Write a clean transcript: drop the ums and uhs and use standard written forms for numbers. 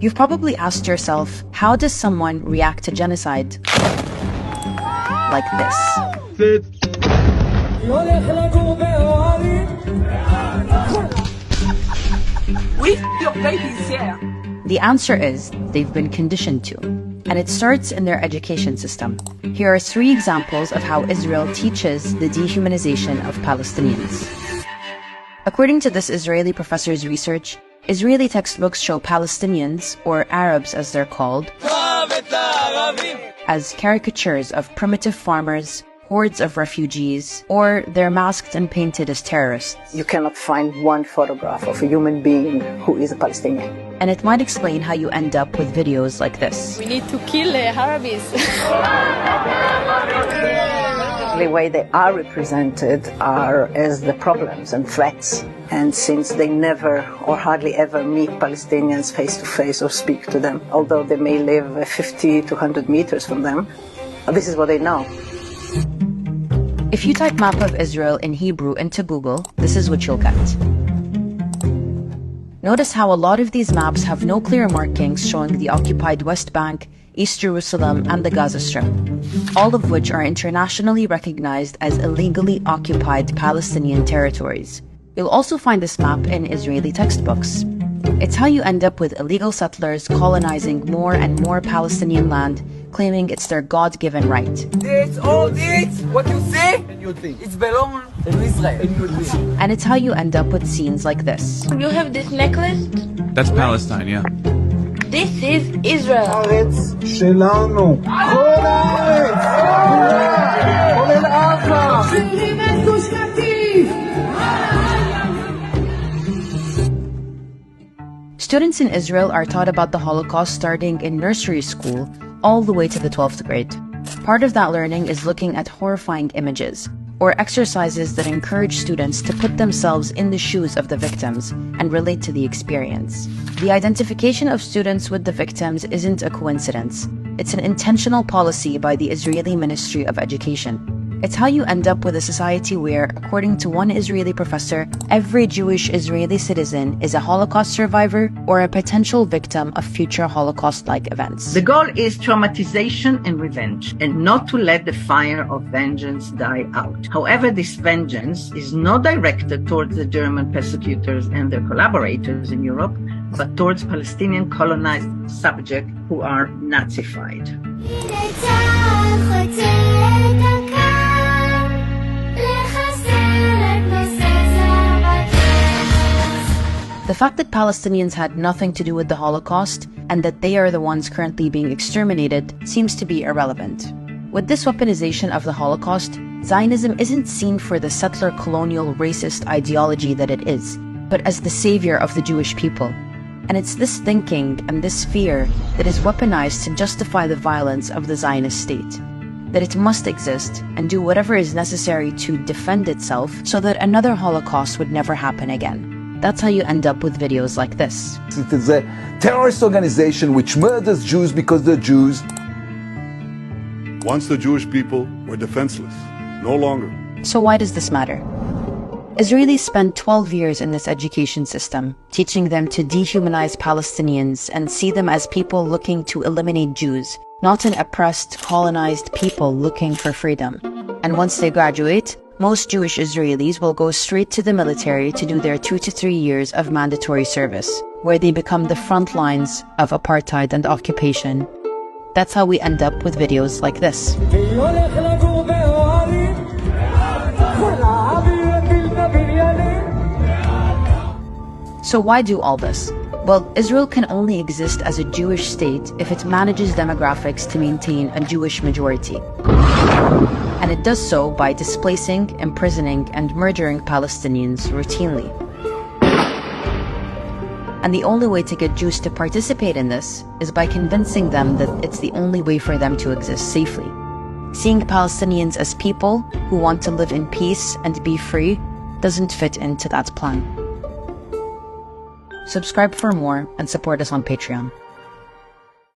You've probably asked yourself, how does someone react to genocide? Like this. With your babies here. The answer is they've been conditioned to, and it starts in their education system. Here are 3 examples of how Israel teaches the dehumanization of Palestinians. According to this Israeli professor's research, Israeli textbooks show Palestinians, or Arabs as they're called, as caricatures of primitive farmers, hordes of refugees, or they're masked and painted as terrorists. You cannot find one photograph of a human being who is a Palestinian. And it might explain how you end up with videos like this. We need to kill Arabs. The way they are represented are as the problems and threats. And since they never or hardly ever meet Palestinians face to face or speak to them, although they may live 50 to 100 meters from them, this is what they know. If you type map of Israel in Hebrew into Google, this is what you'll get. Notice how a lot of these maps have no clear markings showing the occupied West Bank, East Jerusalem, and the Gaza Strip, all of which are internationally recognized as illegally occupied Palestinian territories. You'll also find this map in Israeli textbooks. It's how you end up with illegal settlers colonizing more and more Palestinian land, claiming it's their God-given right. All this, what you say, it's belong to Israel. And it's how you end up with scenes like this. You have this necklace? That's Palestine, yeah. This is Israel. הארץ שלנו. כל הארץ. כולל עזה. שומרים את גוש קטיף. Students in Israel are taught about the Holocaust starting in nursery school all the way to the 12th grade. Part of that learning is looking at horrifying images, or exercises that encourage students to put themselves in the shoes of the victims and relate to the experience. The identification of students with the victims isn't a coincidence. It's an intentional policy by the Israeli Ministry of Education. It's how you end up with a society where, according to one Israeli professor, every Jewish Israeli citizen is a Holocaust survivor or a potential victim of future Holocaust-like events. The goal is traumatization and revenge, and not to let the fire of vengeance die out. However, this vengeance is not directed towards the German persecutors and their collaborators in Europe, but towards Palestinian colonized subjects who are Nazified. The fact that Palestinians had nothing to do with the Holocaust and that they are the ones currently being exterminated seems to be irrelevant. With this weaponization of the Holocaust, Zionism isn't seen for the settler colonial racist ideology that it is, but as the savior of the Jewish people. And it's this thinking and this fear that is weaponized to justify the violence of the Zionist state. That it must exist and do whatever is necessary to defend itself so that another Holocaust would never happen again. That's how you end up with videos like this. It is a terrorist organization which murders Jews because they're Jews. Once the Jewish people were defenseless, no longer. So why does this matter? Israelis spent 12 years in this education system, teaching them to dehumanize Palestinians and see them as people looking to eliminate Jews, not an oppressed, colonized people looking for freedom. And once they graduate, most Jewish Israelis will go straight to the military to do their 2 to 3 years of mandatory service, where they become the front lines of apartheid and occupation. That's how we end up with videos like this. So why do all this? Well, Israel can only exist as a Jewish state if it manages demographics to maintain a Jewish majority. And it does so by displacing, imprisoning, and murdering Palestinians routinely. And the only way to get Jews to participate in this is by convincing them that it's the only way for them to exist safely. Seeing Palestinians as people who want to live in peace and be free doesn't fit into that plan. Subscribe for more and support us on Patreon.